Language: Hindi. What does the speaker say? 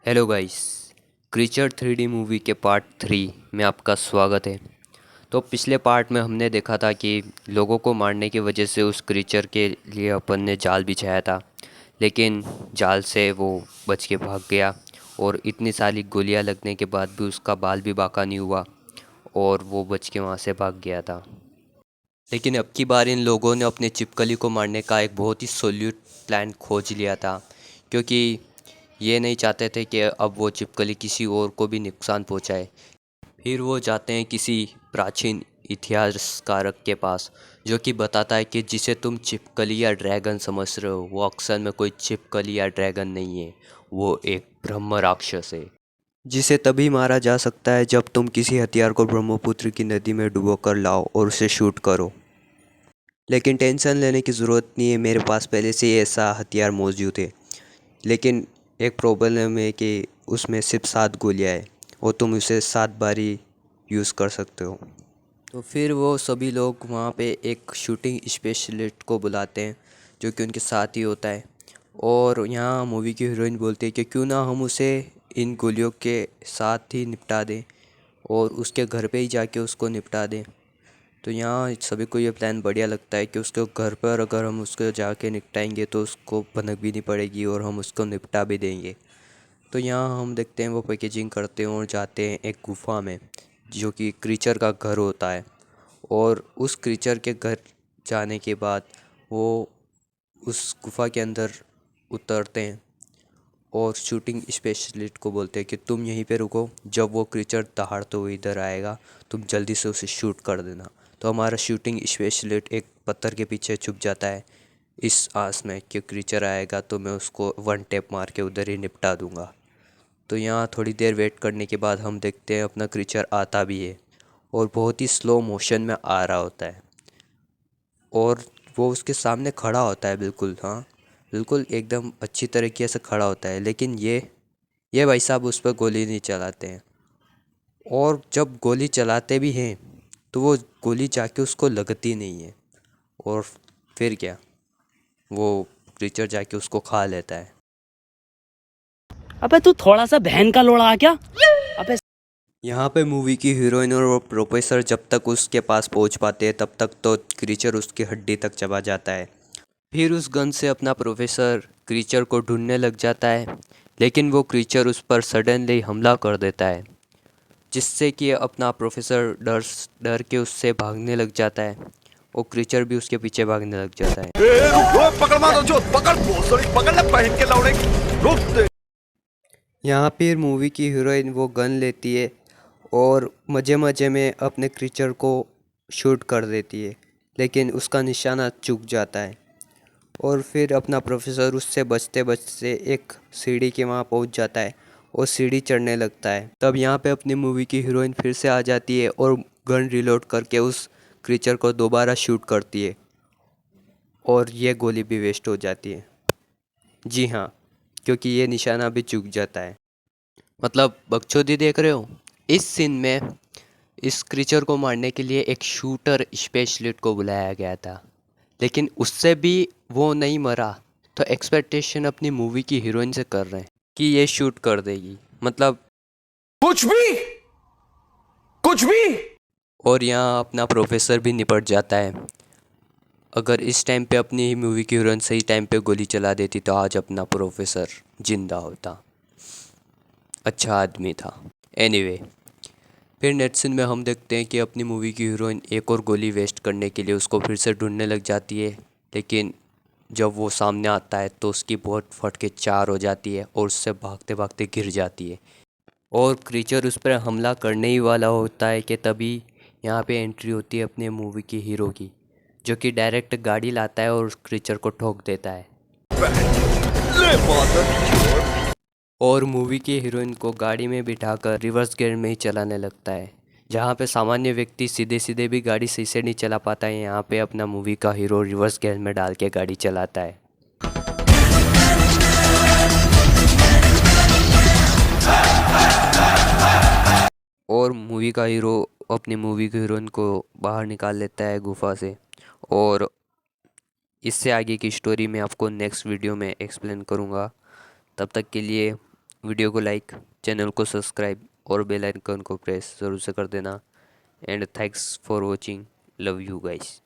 Hello guys. Creature 3D movie के पार्ट 3 में आपका स्वागत है। तो पिछले पार्ट में हमने देखा था कि लोगों को मारने की वजह से उस क्रीचर के लिए अपन ने जाल बिछाया था, लेकिन जाल से वो बच के भाग गया और इतनी सारी गोलियां लगने के बाद भी उसका बाल भी बाका नहीं हुआ और वो बच के वहाँ से भाग गया था। लेकिन अब की बार इन लोगों ने अपने चिपकली को मारने का एक बहुत ही सोल्यूट प्लान खोज लिया था, क्योंकि ये नहीं चाहते थे कि अब वो छिपकली किसी और को भी नुकसान पहुंचाए। फिर वो जाते हैं किसी प्राचीन इतिहासकारक के पास, जो कि बताता है कि जिसे तुम छिपकली या ड्रैगन समझ रहे हो वो अक्सर में कोई छिपकली या ड्रैगन नहीं है, वो एक ब्रह्म राक्षस है जिसे तभी मारा जा सकता है जब तुम किसी हथियार को ब्रह्मपुत्र की नदी में डुबो कर लाओ और उसे शूट करो। लेकिन टेंशन लेने की ज़रूरत नहीं है, मेरे पास पहले से ही ऐसा हथियार मौजूद है। लेकिन एक प्रॉब्लम है कि उसमें सिर्फ 7 गोलियां है और तुम उसे 7 बारी यूज़ कर सकते हो। तो फिर वो सभी लोग वहाँ पे एक शूटिंग स्पेशलिस्ट को बुलाते हैं, जो कि उनके साथ ही होता है। और यहाँ मूवी की हीरोइन बोलती है कि क्यों ना हम उसे इन गोलियों के साथ ही निपटा दें और उसके घर पे ही जाके उसको निपटा दें। तो यहाँ सभी को ये प्लान बढ़िया लगता है कि उसके घर पर अगर हम उसको जाके निपटाएंगे तो उसको भनक भी नहीं पड़ेगी और हम उसको निपटा भी देंगे। तो यहाँ हम देखते हैं वो पैकेजिंग करते हैं और जाते हैं एक गुफ़ा में, जो कि क्रीचर का घर होता है। और उस क्रीचर के घर जाने के बाद वो उस गुफ़ा के अंदर उतरते हैं और शूटिंग स्पेशलिस्ट को बोलते हैं कि तुम यहीं पे रुको, जब वो क्रीचर दहाड़ते हुए इधर आएगा तुम जल्दी से उसे शूट कर देना। तो हमारा शूटिंग स्पेशलिस्ट एक पत्थर के पीछे छुप जाता है, इस आस में कि क्रीचर आएगा तो मैं उसको वन टैप मार के उधर ही निपटा दूंगा। तो यहाँ थोड़ी देर वेट करने के बाद हम देखते हैं अपना क्रीचर आता भी है और बहुत ही स्लो मोशन में आ रहा होता है और वो उसके सामने खड़ा होता है, बिल्कुल, हाँ बिल्कुल एकदम अच्छी तरीके से खड़ा होता है। लेकिन ये भाई साहब उस पर गोली नहीं चलाते हैं, और जब गोली चलाते भी हैं तो वो गोली जाके उसको लगती नहीं है। और फिर क्या, वो क्रीचर जाके उसको खा लेता है। अबे तू थोड़ा सा बहन का लोड़ा आ क्या। अबे यहाँ पे मूवी की हीरोइन और वो प्रोफेसर जब तक उसके पास पहुँच पाते हैं तब तक तो क्रीचर उसकी हड्डी तक चबा जाता है। फिर उस गन से अपना प्रोफेसर क्रीचर को ढूंढने लग जाता है, लेकिन वो क्रीचर उस पर सडनली हमला कर देता है, जिससे कि अपना प्रोफेसर डर डर के उससे भागने लग जाता है और क्रीचर भी उसके पीछे भागने लग जाता है। रुक रुक, पकड़ मारो जो पकड़ भोसड़ी पकड़ ले पहन के लौड़े। रुक दे। यहाँ फिर मूवी की हीरोइन वो गन लेती है और मज़े मज़े में अपने क्रीचर को शूट कर देती है, लेकिन उसका निशाना चूक जाता है। और फिर अपना प्रोफेसर उससे बचते बचते एक सीढ़ी के वहाँ पहुँच जाता है और सीढ़ी चढ़ने लगता है। तब यहाँ पे अपनी मूवी की हीरोइन फिर से आ जाती है और गन रिलोड करके उस क्रीचर को दोबारा शूट करती है और ये गोली भी वेस्ट हो जाती है। जी हाँ, क्योंकि ये निशाना भी चूक जाता है। मतलब बकचोदी देख रहे हो। इस सीन में इस क्रीचर को मारने के लिए एक शूटर स्पेशलिस्ट को बुलाया गया था, लेकिन उससे भी वो नहीं मरा। तो एक्सपेक्टेशन अपनी मूवी की हीरोइन से कर रहे हैं कि ये शूट कर देगी, मतलब कुछ भी कुछ भी। और यहाँ अपना प्रोफेसर भी निपट जाता है। अगर इस टाइम पे अपनी मूवी की हीरोइन सही टाइम पे गोली चला देती तो आज अपना प्रोफेसर जिंदा होता, अच्छा आदमी था। एनीवे, फिर नेक्स्ट सीन में हम देखते हैं कि अपनी मूवी की हीरोइन एक और गोली वेस्ट करने के लिए उसको फिर से ढूंढने लग जाती है, लेकिन जब वो सामने आता है तो उसकी बहुत फट के चार हो जाती है और उससे भागते भागते गिर जाती है और क्रीचर उस पर हमला करने ही वाला होता है कि तभी यहाँ पे एंट्री होती है अपने मूवी की हीरो की, जो कि डायरेक्ट गाड़ी लाता है और उस क्रीचर को ठोक देता है। ले मादर। और मूवी की हीरोइन को गाड़ी में बिठाकर रिवर्स गियर में ही चलाने लगता है। जहाँ पे सामान्य व्यक्ति सीधे सीधे भी गाड़ी सही से नहीं चला पाता है, यहाँ पे अपना मूवी का हीरो रिवर्स गियर में डाल के गाड़ी चलाता है। और मूवी का हीरो अपनी मूवी की हीरोइन को बाहर निकाल लेता है गुफा से। और इससे आगे की स्टोरी मैं आपको नेक्स्ट वीडियो में एक्सप्लेन करूँगा। तब तक के लिए वीडियो को लाइक, चैनल को सब्सक्राइब और बेल आइकन को प्रेस ज़रूर से कर देना। And thanks for watching, love you guys.